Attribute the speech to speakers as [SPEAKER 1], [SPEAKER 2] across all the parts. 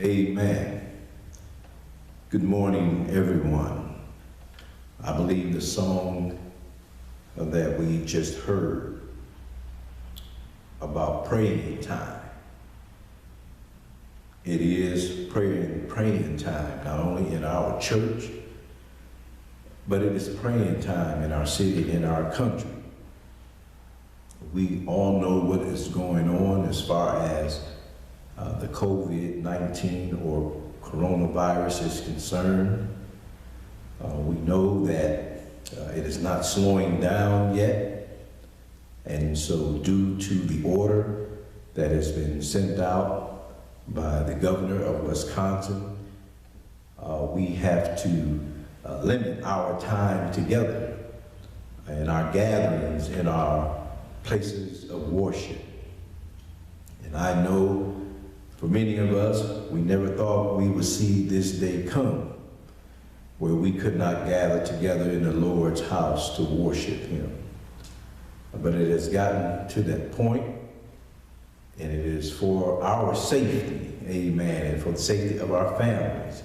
[SPEAKER 1] Amen. Good morning, everyone. I believe the song that we just heard about praying time. It is praying time, not only in our church, but it is praying time in our city, in our country. We all know what is going on as far as the COVID-19 or coronavirus is concerned. We know that it is not slowing down yet, and so due to the order that has been sent out by the governor of Wisconsin, we have to limit our time together and our gatherings in our places of worship. And I know for many of us, we never thought we would see this day come where we could not gather together in the Lord's house to worship him. But it has gotten to that point, and it is for our safety, amen, and for the safety of our families,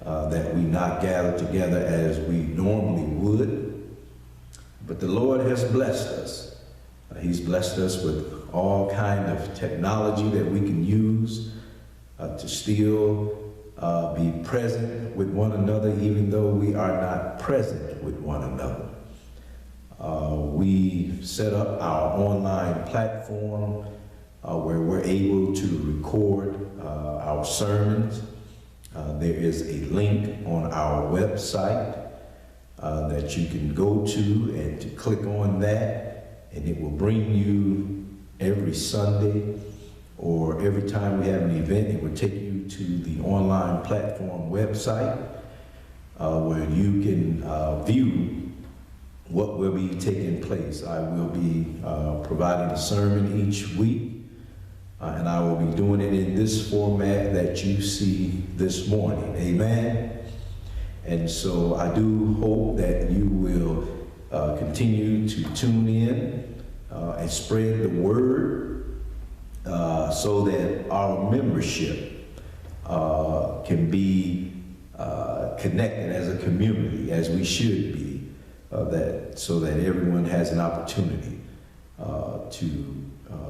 [SPEAKER 1] that we not gather together as we normally would. But the Lord has blessed us. He's blessed us with all kind of technology that we can use to still be present with one another, even though we are not present with one another. We set up our online platform where we're able to record our sermons. There is a link on our website that you can go to and to click on that, and it will bring you every Sunday or every time we have an event. It will take you to the online platform website where you can view what will be taking place. I will be providing a sermon each week, and I will be doing it in this format that you see this morning. Amen. And so I do hope that you will continue to tune in and spread the word so that our membership can be connected as a community, as we should be, so that everyone has an opportunity to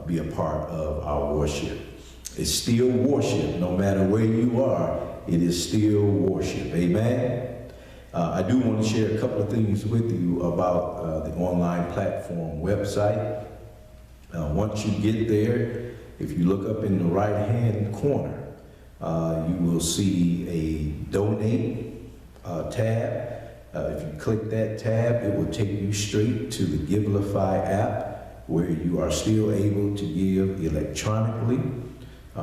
[SPEAKER 1] be a part of our worship. It's still worship, no matter where you are, it is still worship. Amen. I do want to share a couple of things with you about the online platform website. Once you get there, if you look up in the right-hand corner, you will see a donate tab. If you click that tab, it will take you straight to the Givelify app, where you are still able to give electronically.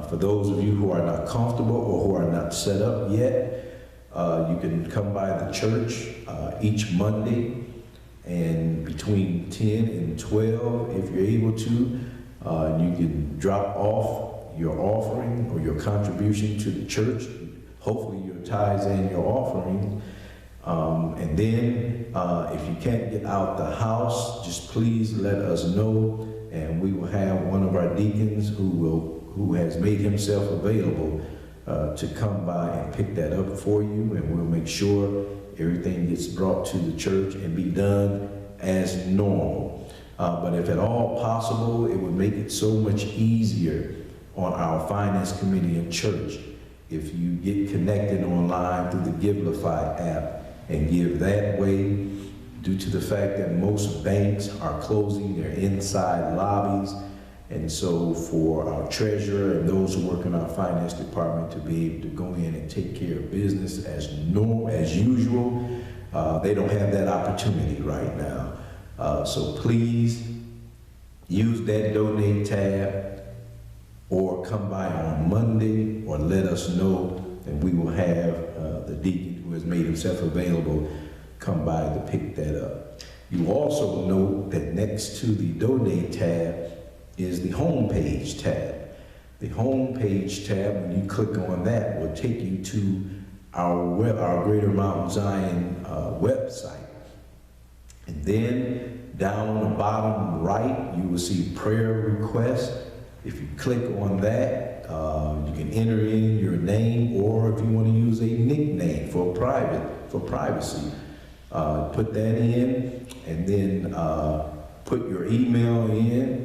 [SPEAKER 1] For those of you who are not comfortable or who are not set up yet, you can come by the church each Monday, and between 10 and 12, if you're able to, you can drop off your offering or your contribution to the church, hopefully your tithes and your offering. And then if you can't get out the house, just please let us know, and we will have one of our deacons who has made himself available to come by and pick that up for you, and we'll make sure everything gets brought to the church and be done as normal. But if at all possible, it would make it so much easier on our finance committee and church if you get connected online through the Givelify app and give that way, due to the fact that most banks are closing their inside lobbies. And so for our treasurer and those who work in our finance department to be able to go in and take care of business as normal, as usual, they don't have that opportunity right now. So please use that donate tab, or come by on Monday, or let us know, and we will have the deacon who has made himself available come by to pick that up. You also note that next to the donate tab is the homepage tab. The homepage tab, when you click on that, will take you to our Greater Mount Zion website. And then down on the bottom right, you will see prayer requests. If you click on that, you can enter in your name, or if you want to use a nickname for privacy, put that in, and then put your email in.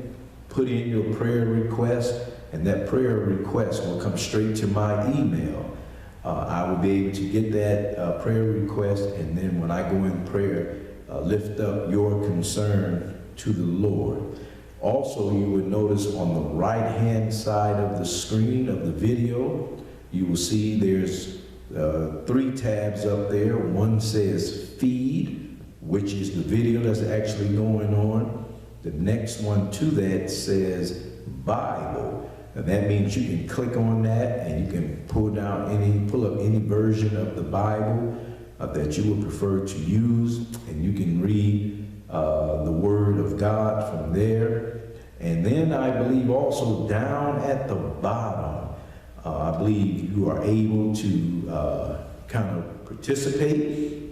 [SPEAKER 1] Put in your prayer request, and that prayer request will come straight to my email. I will be able to get that prayer request, and then when I go in prayer, lift up your concern to the Lord. Also, you will notice on the right-hand side of the screen of the video, you will see there's 3 tabs up there. One says Feed, which is the video that's actually going on. The next one to that says Bible. And that means you can click on that and you can pull up any version of the Bible that you would prefer to use, and you can read the Word of God from there. And then I believe also down at the bottom, I believe you are able to kind of participate.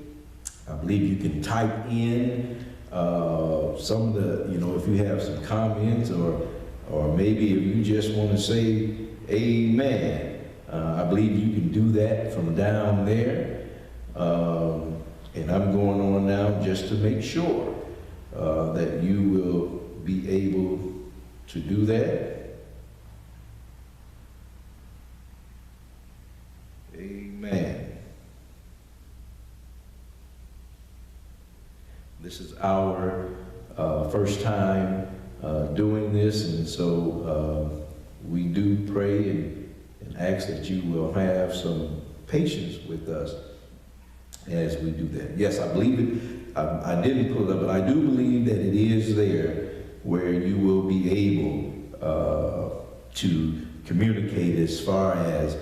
[SPEAKER 1] I believe you can type in some of the, if you have some comments, or maybe if you just want to say amen. I believe you can do that from down there. And I'm going on now just to make sure that you will be able to do that. Amen. This is our first time doing this, and so we do pray and ask that you will have some patience with us as we do that. Yes, I believe it. I didn't pull it up, but I do believe that it is there where you will be able to communicate as far as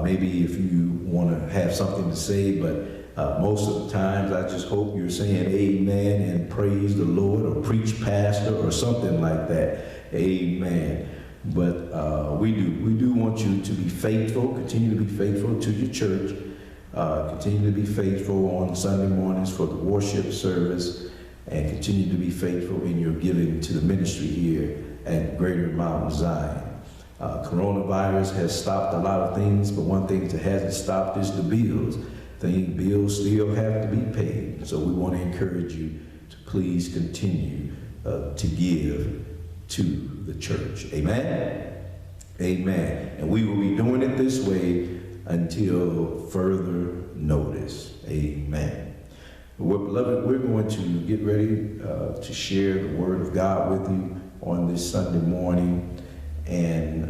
[SPEAKER 1] maybe if you want to have something to say, but most of the times I just hope you're saying amen and praise the Lord, or preach pastor or something like that. Amen. But we do want you to be faithful, continue to be faithful to your church. Continue to be faithful on Sunday mornings for the worship service, and continue to be faithful in your giving to the ministry here at Greater Mount Zion. Coronavirus has stopped a lot of things, but one thing that hasn't stopped is the bills. Bills still have to be paid. So we want to encourage you to please continue to give to the church. Amen? Amen. And we will be doing it this way until further notice. Amen. Well, beloved, we're going to get ready to share the Word of God with you on this Sunday morning, and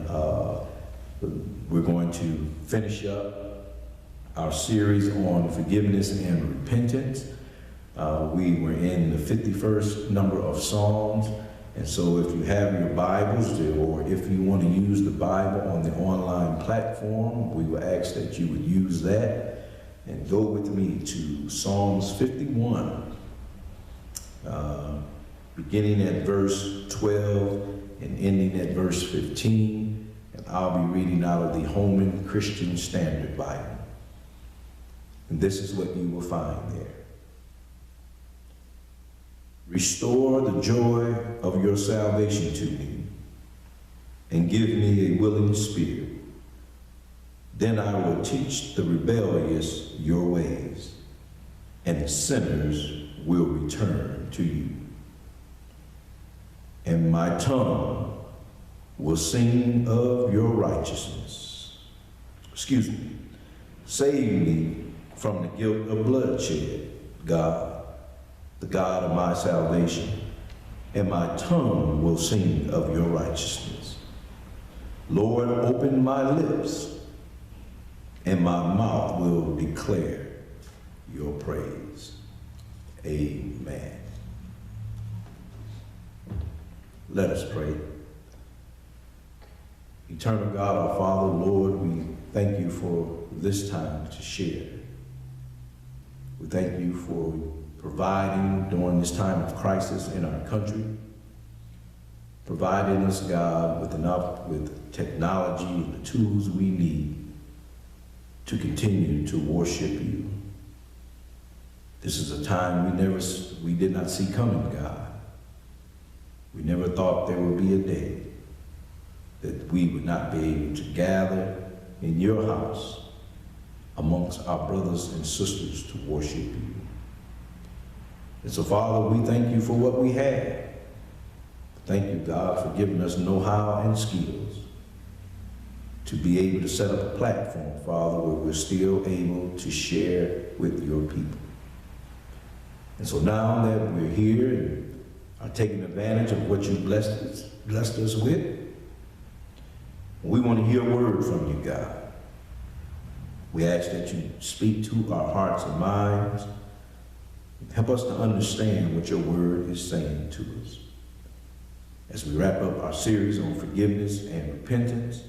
[SPEAKER 1] we're going to finish up our series on forgiveness and repentance. We were in the 51st number of Psalms. And so if you have your Bibles, or if you want to use the Bible on the online platform, we will ask that you would use that and go with me to Psalms 51, beginning at verse 12 and ending at verse 15. And I'll be reading out of the Holman Christian Standard Bible. And this is what you will find there. Restore the joy of your salvation to me, and give me a willing spirit. Then I will teach the rebellious your ways, and the sinners will return to you. And my tongue will sing of your righteousness. Save me from the guilt of bloodshed, God, the God of my salvation, and my tongue will sing of your righteousness. Lord, open my lips, and my mouth will declare your praise. Amen. Let us pray. Eternal God, our Father, Lord, we thank you for this time to share. We thank you for providing during this time of crisis in our country, providing us, God, with technology and the tools we need to continue to worship you. This is a time we did not see coming, God. We never thought there would be a day that we would not be able to gather in your house amongst our brothers and sisters to worship you. And so, Father, we thank you for what we have. Thank you, God, for giving us know-how and skills to be able to set up a platform, Father, where we're still able to share with your people. And so now that we're here, and are taking advantage of what you blessed us with. We want to hear a word from you, God. We ask that you speak to our hearts and minds. Help us to understand what your word is saying to us. As we wrap up our series on forgiveness and repentance,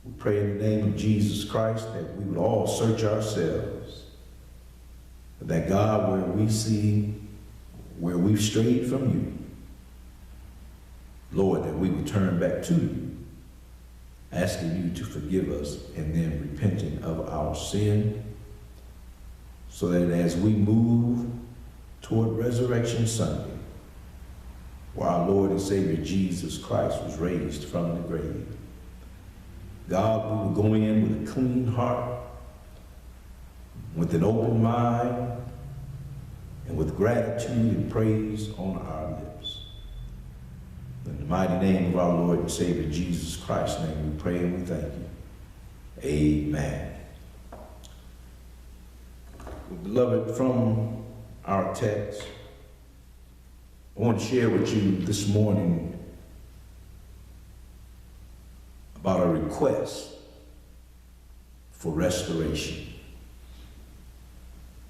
[SPEAKER 1] we pray in the name of Jesus Christ that we would all search ourselves. That God, where we see where we've strayed from you, Lord, that we would turn back to you, asking you to forgive us and then repenting of our sin, so that as we move toward Resurrection Sunday, where our Lord and Savior Jesus Christ was raised from the grave, God, we will go in with a clean heart, with an open mind, and with gratitude and praise on our lips. In the mighty name of our Lord and Savior Jesus Christ's name we pray and we thank you. Amen. Beloved, from our text, I want to share with you this morning about a request for restoration.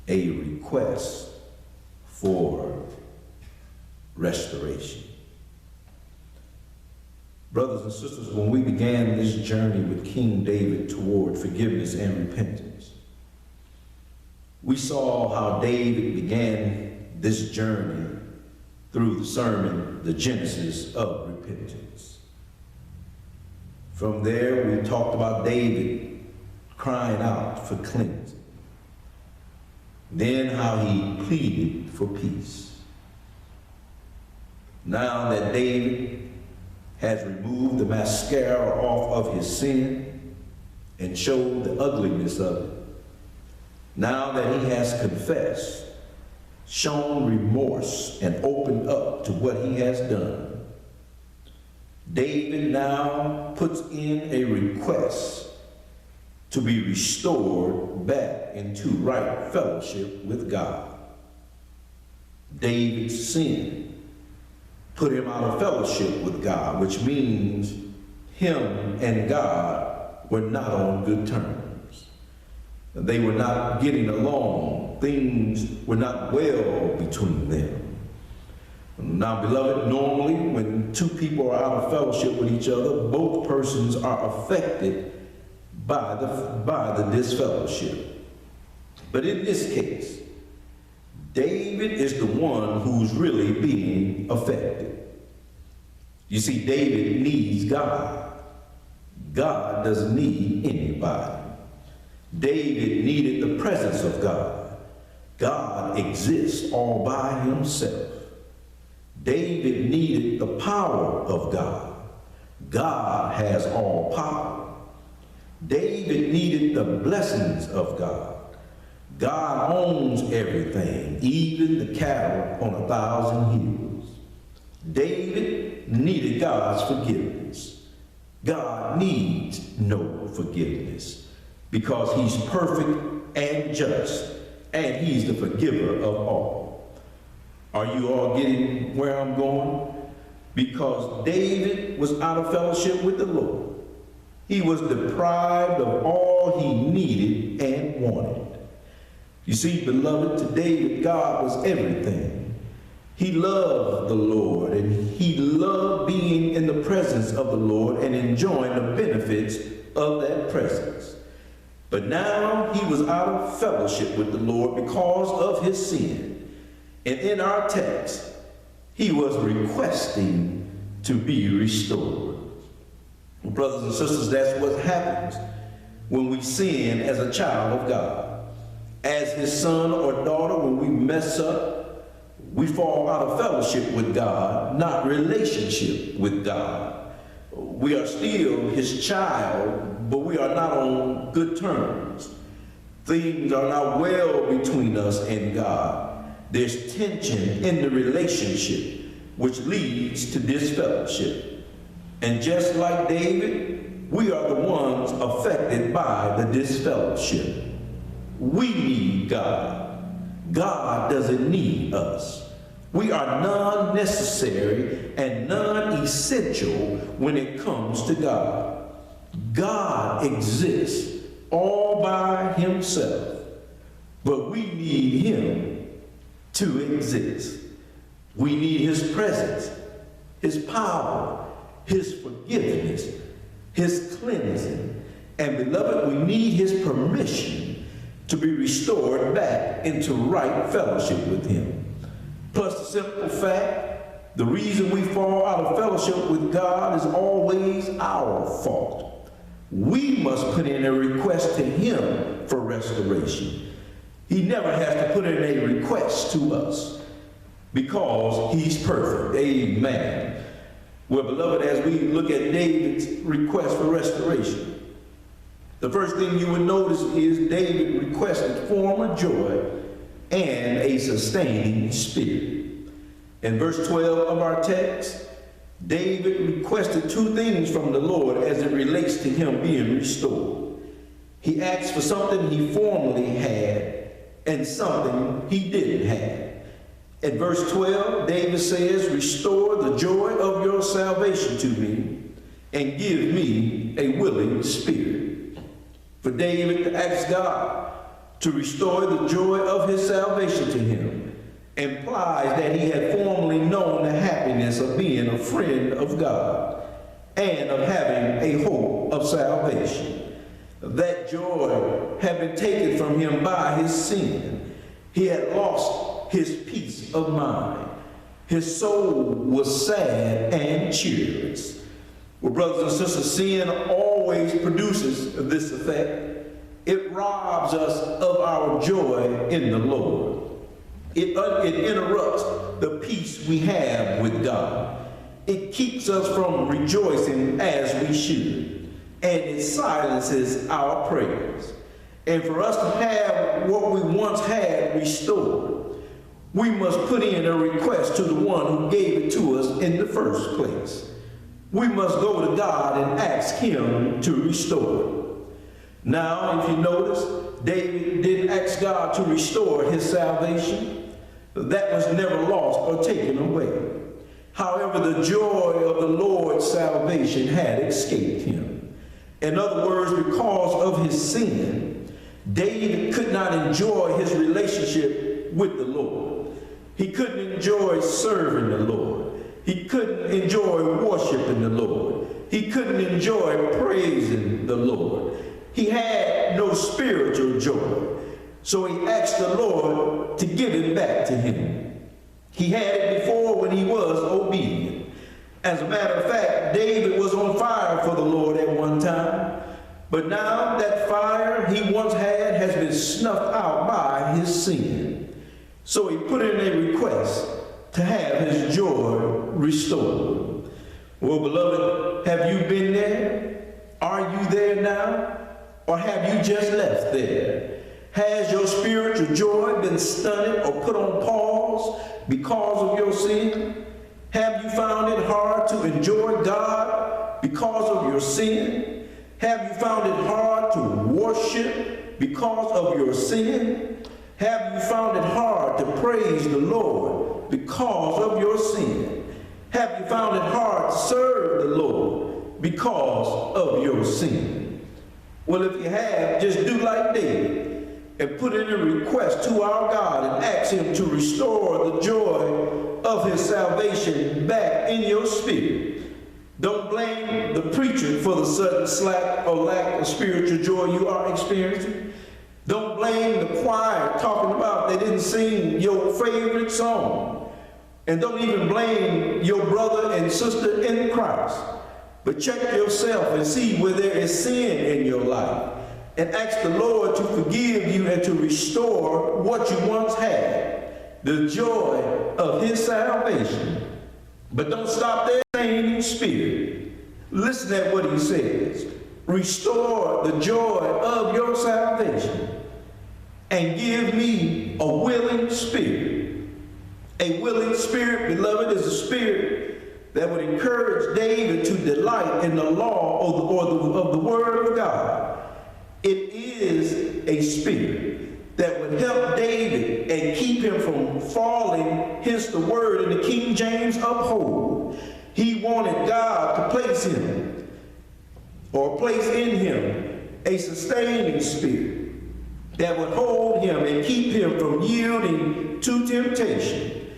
[SPEAKER 1] A request for restoration. Brothers and sisters, when we began this journey with King David toward forgiveness and repentance, we saw how David began this journey through the sermon, The Genesis of Repentance. From there, we talked about David crying out for cleansing. Then how he pleaded for peace. Now that David has removed the mascara off of his sin and showed the ugliness of it, now that he has confessed, shown remorse, and opened up to what he has done, David now puts in a request to be restored back into right fellowship with God. David's sin put him out of fellowship with God, which means him and God were not on good terms. They were not getting along. Things were not well between them. Now, beloved, normally when two people are out of fellowship with each other, both persons are affected by the disfellowship. But in this case, David is the one who's really being affected. You see, David needs God. God doesn't need anybody. David needed the presence of God. God exists all by himself. David needed the power of God. God has all power. David needed the blessings of God. God owns everything, even the cattle on 1,000 hills. David needed God's forgiveness. God needs no forgiveness because he's perfect and just, and he's the forgiver of all. Are you all getting where I'm going? Because David was out of fellowship with the Lord. He was deprived of all he needed and wanted. You see, beloved, to David, God was everything. He loved the Lord, and he loved being in the presence of the Lord and enjoying the benefits of that presence. But now he was out of fellowship with the Lord because of his sin. And in our text, he was requesting to be restored. Brothers and sisters, that's what happens when we sin as a child of God. As his son or daughter, when we mess up, we fall out of fellowship with God, not relationship with God. We are still his child, but we are not on good terms. Things are not well between us and God. There's tension in the relationship, which leads to disfellowship. And just like David, we are the ones affected by the disfellowship. We need God. God doesn't need us. We are non-necessary and non-essential when it comes to God. God exists all by himself, but we need him to exist. We need his presence, his power, his forgiveness, his cleansing, and beloved, we need his permission to be restored back into right fellowship with him. Plus the simple fact, the reason we fall out of fellowship with God is always our fault. We must put in a request to him for restoration. He never has to put in a request to us because he's perfect. Amen. Well, beloved, as we look at David's request for restoration, the first thing you would notice is David requested former joy and a sustaining spirit. In verse 12 of our text, David requested two things from the Lord as it relates to him being restored. He asked for something he formerly had and something he didn't have. In verse 12, David says, "Restore the joy of your salvation to me and give me a willing spirit." For David to ask God to restore the joy of his salvation to him implies that he had formerly known the happiness of being a friend of God and of having a hope of salvation. That joy had been taken from him by his sin. He had lost his peace of mind. His soul was sad and cheerless. Well, brothers and sisters, sin always produces this effect. It robs us of our joy in the Lord. It interrupts the peace we have with God. It keeps us from rejoicing as we should, and it silences our prayers. And for us to have what we once had restored, we must put in a request to the one who gave it to us in the first place. We must go to God and ask him to restore it. Now, if you notice, David didn't ask God to restore his salvation. That was never lost or taken away. However, the joy of the Lord's salvation had escaped him. In other words, because of his sin, David could not enjoy his relationship with the Lord. He couldn't enjoy serving the Lord. He couldn't enjoy worshiping the Lord. He couldn't enjoy praising the Lord. He had no spiritual joy. So he asked the Lord to give it back to him. He had it before when he was obedient. As a matter of fact, David was on fire for the Lord at one time. But now that fire he once had has been snuffed out by his sin. So he put in a request to have his joy restored. Well, beloved, have you been there? Are you there now? Or have you just left there? Has your spiritual joy been stunted or put on pause because of your sin? Have you found it hard to enjoy God because of your sin? Have you found it hard to worship because of your sin? Have you found it hard to praise the Lord because of your sin? Have you found it hard to serve the Lord because of your sin? Well, if you have, just do like David and put in a request to our God and ask him to restore the joy of his salvation back in your spirit. Don't blame the preacher for the sudden slack or lack of spiritual joy you are experiencing. Don't blame the choir talking about they didn't sing your favorite song. And don't even blame your brother and sister in Christ. But check yourself and see where there is sin in your life. And ask the Lord to forgive you and to restore what you once had. The joy of his salvation. But don't stop there, saying in spirit. Listen at what he says. Restore the joy of your salvation and give me a willing spirit. A willing spirit, beloved, is a spirit that would encourage David to delight in the law of the word of God. It is a spirit that would help David and keep him from falling, hence the word in the King James, uphold. He wanted God to place in him a sustaining spirit that would hold him and keep him from yielding to temptation.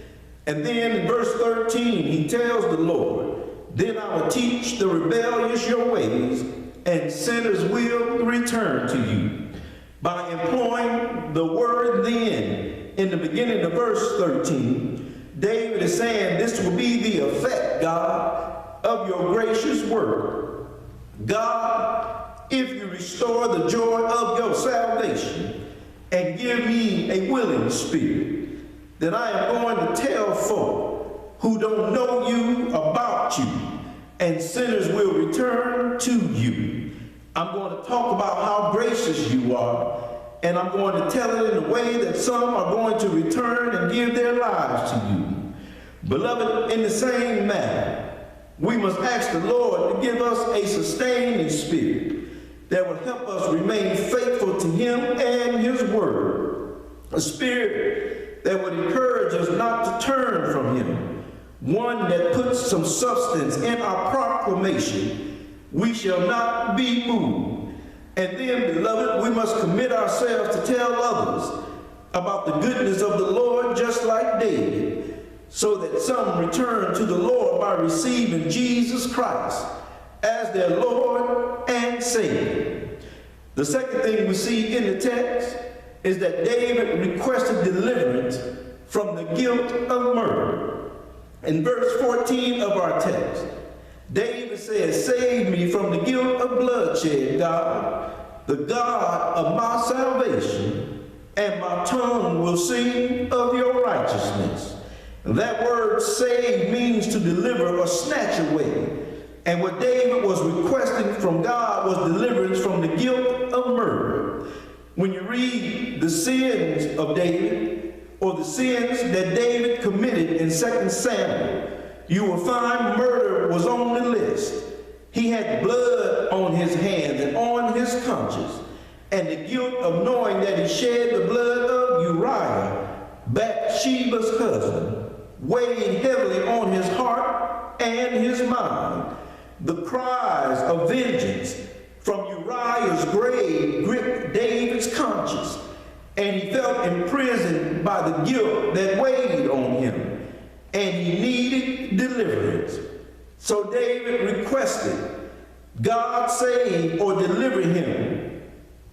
[SPEAKER 1] And then in verse 13, he tells the Lord, then I will teach the rebellious your ways, and sinners will return to you. By employing the word then in the beginning of verse 13, David is saying this will be the effect, God, of your gracious word. God, if you restore the joy of your salvation and give me a willing spirit, then I am going to tell folk who don't know you about you, and sinners will return to you. I'm going to talk about how gracious you are, and I'm going to tell it in a way that some are going to return and give their lives to you. Beloved, in the same manner, we must ask the Lord to give us a sustaining spirit that will help us remain faithful to him and his word. A spirit that would encourage us not to turn from him. One that puts some substance in our proclamation. We shall not be moved. And then, beloved, we must commit ourselves to tell others about the goodness of the Lord, just like David, so that some return to the Lord by receiving Jesus Christ as their Lord and Savior. The second thing we see in the text is that David requested deliverance from the guilt of murder. In verse 14 of our text, David says, save me from the guilt of bloodshed, God, the God of my salvation, and my tongue will sing of your righteousness. That word save means to deliver or snatch away. And what David was requesting from God was deliverance from the guilt of murder. When you read the sins of David, or the sins that David committed in 2 Samuel, you will find murder was on the list. He had blood on his hands and on his conscience, and the guilt of knowing that he shed the blood of Uriah, Bathsheba's husband, weighed heavily on his heart and his mind. The cries of vengeance from Uriah's grave gripped David's conscience, and he felt imprisoned by the guilt that weighed on him. And he needed deliverance. So David requested God save or deliver him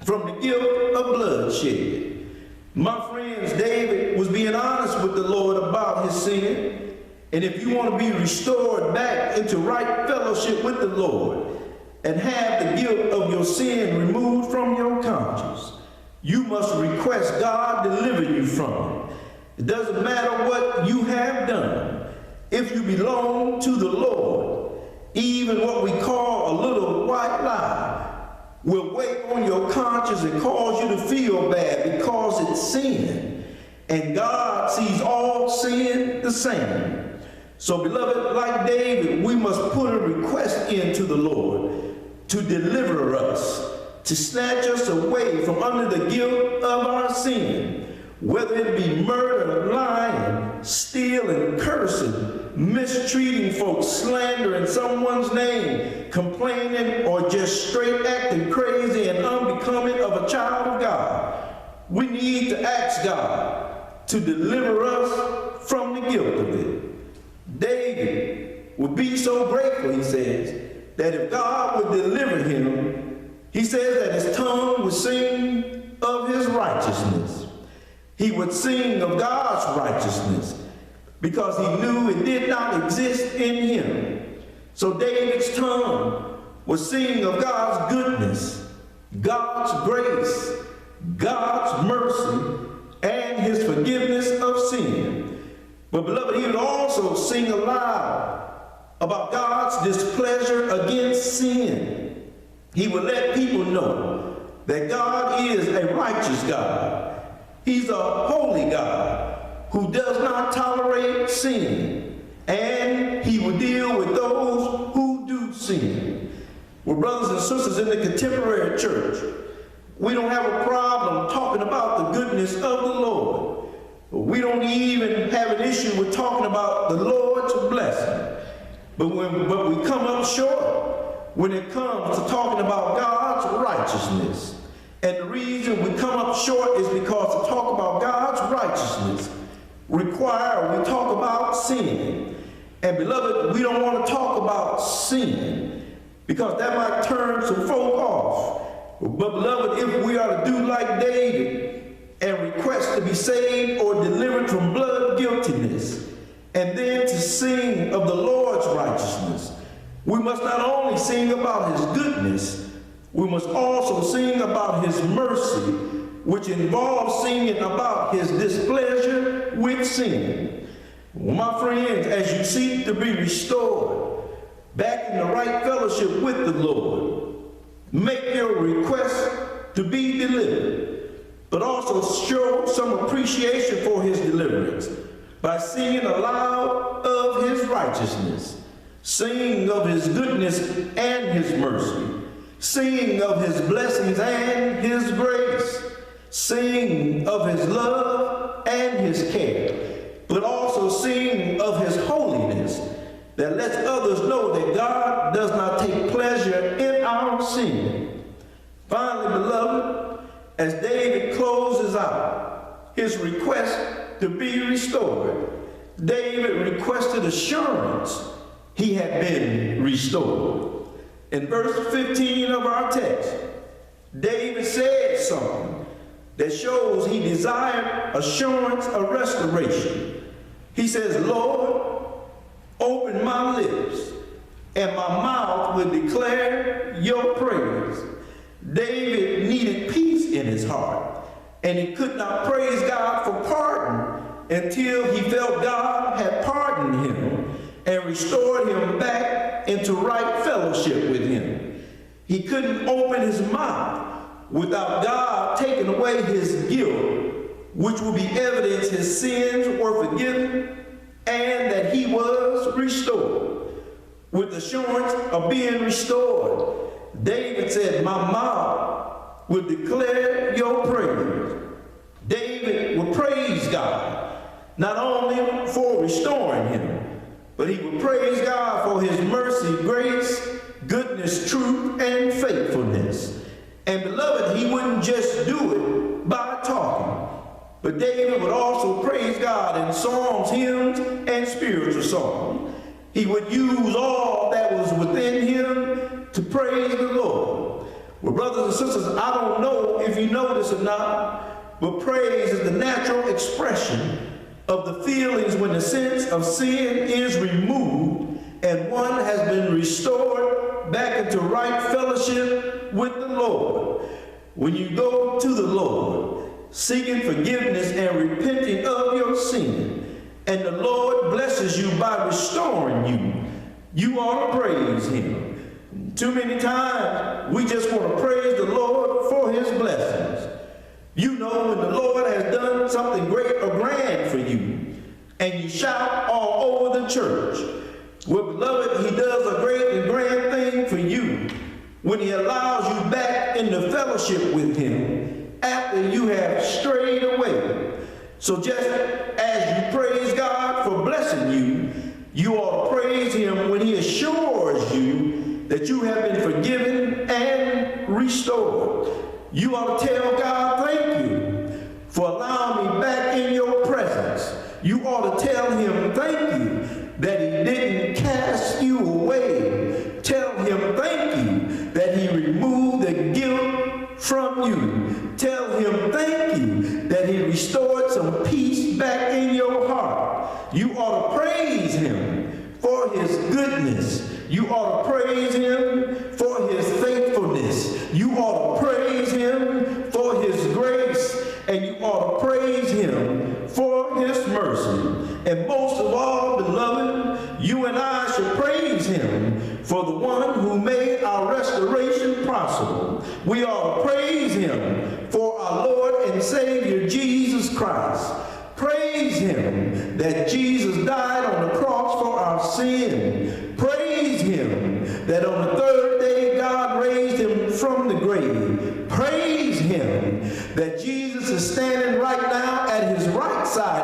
[SPEAKER 1] from the guilt of bloodshed. My friends, David was being honest with the Lord about his sin. And if you want to be restored back into right fellowship with the Lord and have the guilt of your sin removed from your conscience, you must request God deliver you from it. It doesn't matter what you have done. If you belong to the Lord, even what we call a little white lie will weigh on your conscience and cause you to feel bad because it's sin. And God sees all sin the same. So, beloved, like David, we must put a request into the Lord to deliver us, to snatch us away from under the guilt of our sin. Whether it be murder, lying, stealing, cursing, mistreating folks, slandering someone's name, complaining, or just straight acting crazy and unbecoming of a child of God. We need to ask God to deliver us from the guilt of it. David would be so grateful, he says, that if God would deliver him, he says that his tongue would sing of his righteousness. He would sing of God's righteousness because he knew it did not exist in him. So David's tongue was singing of God's goodness, God's grace, God's mercy, and his forgiveness of sin. But beloved, he would also sing aloud about God's displeasure against sin. He would let people know that God is a righteous God. He's a holy God who does not tolerate sin, and he will deal with those who do sin. Well, brothers and sisters, in the contemporary church, We don't have a problem talking about the goodness of the Lord. We don't even have an issue with talking about the Lord's blessing. But we come up short when it comes to talking about God's righteousness. And the reason we come up short is because to talk about God's righteousness we talk about sin. And beloved, we don't want to talk about sin because that might turn some folk off. But beloved, if we are to do like David and request to be saved or delivered from blood guiltiness, and then to sing of the Lord's righteousness, we must not only sing about his goodness, we must also sing about his mercy, which involves singing about his displeasure with sin. Well, my friends, as you seek to be restored back in the right fellowship with the Lord, make your request to be delivered, but also show some appreciation for his deliverance by singing aloud of his righteousness, singing of his goodness and his mercy, singing of his blessings and his grace, singing of his love and his care, but also singing of his holiness that lets others know that God does not take pleasure in our sin. Finally, beloved, as David closes out his request to be restored, David requested assurance he had been restored. In verse 15 of our text, David said something that shows he desired assurance of restoration. He says, Lord, open my lips, and my mouth will declare your praise. David needed peace in his heart, and he could not praise God for pardon until he felt God had pardoned him and restored him back into right fellowship with him. He couldn't open his mouth without God taking away his guilt, which will be evidence his sins were forgiven and that he was restored. With assurance of being restored, David said, my mouth will declare your praise. David would praise God, not only for restoring him, but he would praise God for his mercy, grace, goodness, truth, and faithfulness. And beloved, he wouldn't just do it by talking, but David would also praise God in psalms, hymns, and spiritual songs. He would use all that was within him to praise the Lord. Well, brothers and sisters, I don't know if you know this or not, but praise is the natural expression of the feelings when the sense of sin is removed and one has been restored back into right fellowship with the Lord. When you go to the Lord, seeking forgiveness and repenting of your sin, and the Lord blesses you by restoring you, you ought to praise him. Too many times, we just want to praise the Lord for his blessings. You know when the Lord has done something great or grand for you, and you shout all over the church. Well, beloved, he does a great and grand thing for you when he allows you back into fellowship with him after you have strayed away. So just as you praise God for blessing you, you ought to praise him when he assures you that you have been forgiven and restored. You ought to tell God, thank you for allowing me back in your presence. You ought to tell him, thank you that he didn't cast you away. Tell him, thank you that he removed the guilt from you. Tell him, thank you that he restored some peace back in your heart. You ought to praise him for his goodness. You ought to praise him for his faithfulness. You ought to praise him for his grace. And you ought to praise him for his mercy. And most of all, beloved, you and I should praise him for the one who made our restoration possible. We ought to praise him for our Lord and Savior, Jesus Christ. Praise him that Jesus died on the cross for our sin. Praise him that on the third day God raised him from the grave. Praise him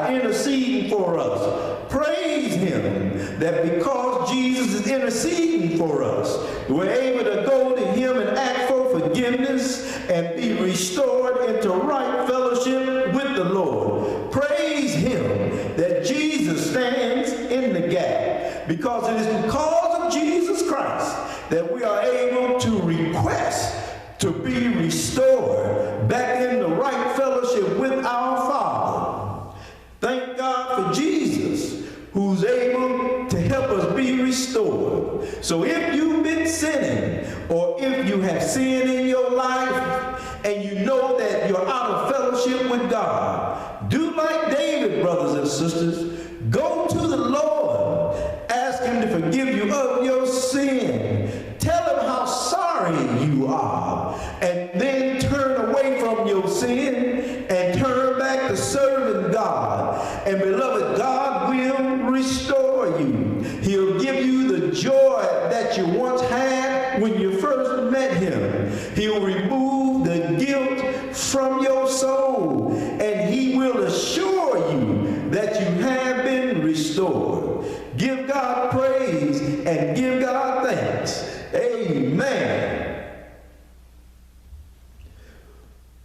[SPEAKER 1] God interceding for us. Praise him that because Jesus is interceding for us, we're able to go to him and ask for forgiveness and be restored into right fellowship with the Lord. Praise him that Jesus stands in the gap, because it is because of Jesus Christ that we are able to request to be restored back in the right fellowship with our Father. Thank God for Jesus, who's able to help us be restored. So if you've been sinning, or if you have sin in your life, and you know that you're out of fellowship with God, do like David, brothers and sisters. Go to the Lord. Ask him to forgive you of your sin. Tell him how sorry you are. And then turn away from your sin and turn back to serving God. And beloved, God will restore you. He'll give you the joy that you once had when you first met him. He'll remove the guilt from your soul. And he will assure you that you have been restored. Give God praise and give God thanks. Amen.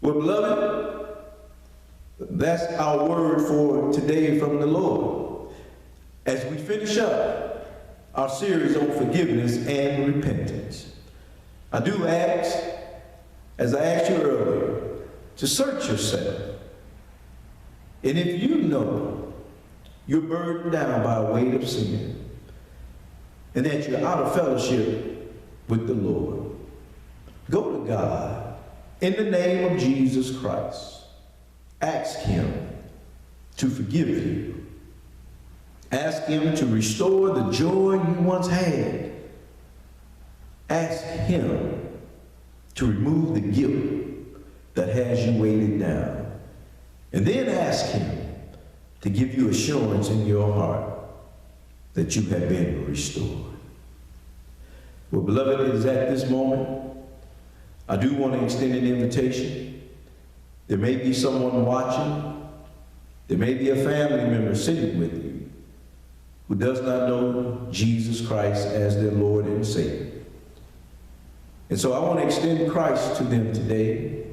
[SPEAKER 1] Well, beloved, that's our word for today from the Lord. As we finish up our series on forgiveness and repentance, I do ask, as I asked you earlier, to search yourself. And if you know you're burdened down by a weight of sin, and that you're out of fellowship with the Lord, go to God in the name of Jesus Christ. Ask him to forgive you. Ask him to restore the joy you once had. Ask him to remove the guilt that has you weighted down. And then ask him to give you assurance in your heart that you have been restored. Well, beloved, it is at this moment I do want to extend an invitation. There may be someone watching. There may be a family member sitting with you who does not know Jesus Christ as their Lord and Savior. And so I want to extend Christ to them today.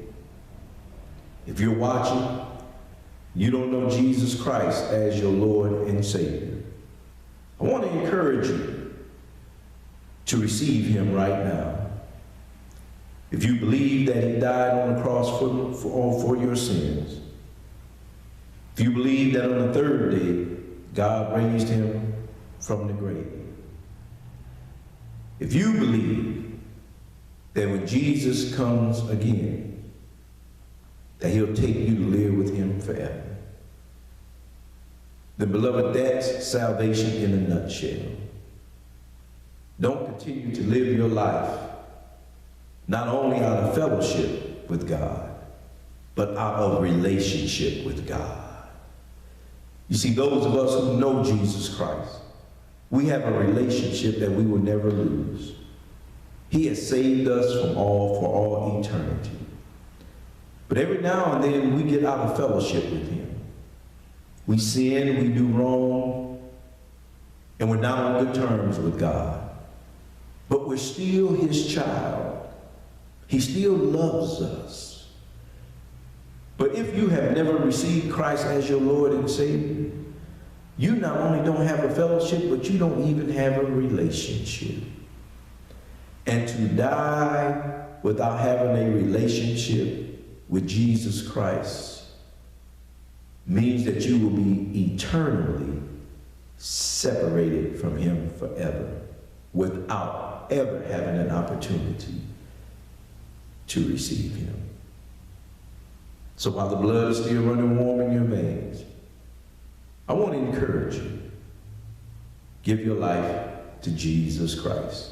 [SPEAKER 1] If you're watching, you don't know Jesus Christ as your Lord and Savior, I want to encourage you to receive him right now. If you believe that he died on the cross for your sins, if you believe that on the third day God raised him from the grave, if you believe that when Jesus comes again, that he'll take you to live with him forever, then, beloved, that's salvation in a nutshell. Don't continue to live your life not only out of fellowship with God, but out of relationship with God. You see, those of us who know Jesus Christ, we have a relationship that we will never lose. He has saved us for all eternity. But every now and then we get out of fellowship with him. We sin, we do wrong, and we're not on good terms with God. But we're still his child. He still loves us. But if you have never received Christ as your Lord and Savior, you not only don't have a fellowship, but you don't even have a relationship. And to die without having a relationship with Jesus Christ means that you will be eternally separated from him forever without ever having an opportunity to receive him. So while the blood is still running warm in your veins, I want to encourage you. Give your life to Jesus Christ,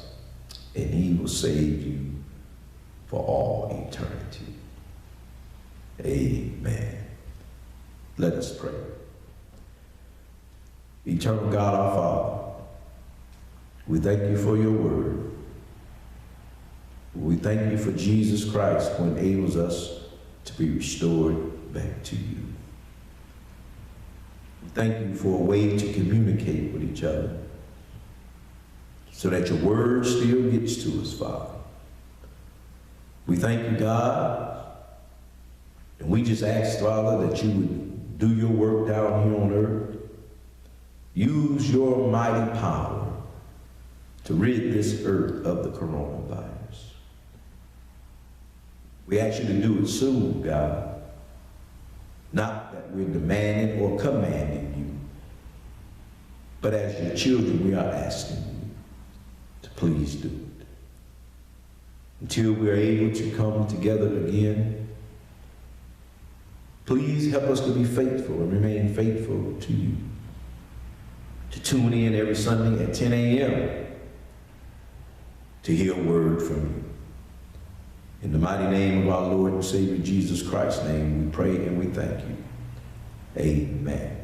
[SPEAKER 1] and he will save you for all eternity. Amen. Let us pray. Eternal God, our Father, we thank you for your word. We thank you for Jesus Christ who enables us to be restored back to you. Thank you for a way to communicate with each other so that your word still gets to us, Father. We thank you, God, and we just ask, Father, that you would do your work down here on earth. Use your mighty power to rid this earth of the coronavirus. We ask you to do it soon, God. Not that we're demanding or commanding you, but as your children, we are asking you to please do it. Until we are able to come together again, please help us to be faithful and remain faithful to you. To tune in every Sunday at 10 a.m. to hear a word from you. In the mighty name of our Lord and Savior Jesus Christ's name, we pray and we thank you. Amen.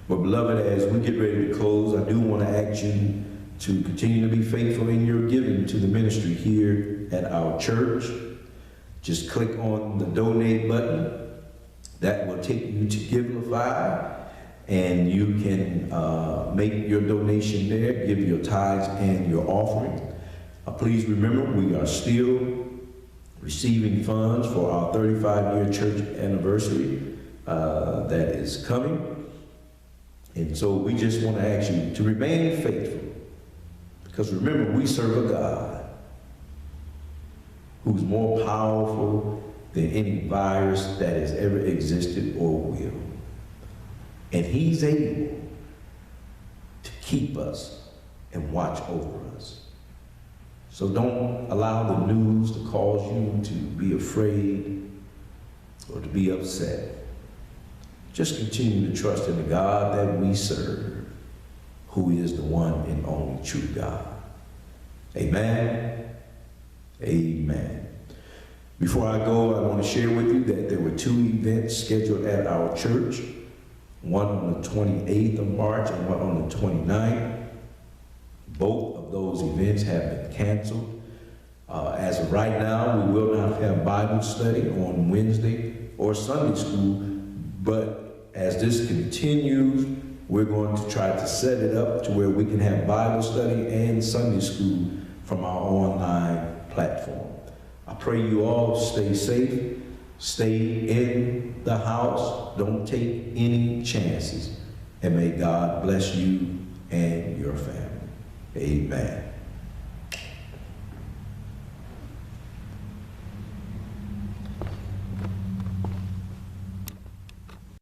[SPEAKER 1] But beloved, as we get ready to close, I do want to ask you to continue to be faithful in your giving to the ministry here at our church. Just click on the donate button. That will take you to Givelify, and you can make your donation there, give your tithes and your offering. Please remember, we are still receiving funds for our 35-year church anniversary that is coming. And so we just want to ask you to remain faithful. Because remember, we serve a God who's more powerful than any virus that has ever existed or will. And he's able to keep us and watch over us. So don't allow the news to cause you to be afraid or to be upset. Just continue to trust in the God that we serve, who is the one and only true God. Amen. Amen. Before I go, I want to share with you that there were 2 events scheduled at our church, one on the 28th of March and one on the 29th. Both of those events have been canceled. As of right now, we will not have Bible study on Wednesday or Sunday school, but as this continues, we're going to try to set it up to where we can have Bible study and Sunday school from our online platform. I pray you all stay safe, stay in the house, don't take any chances, and may God bless you and your family. Amen.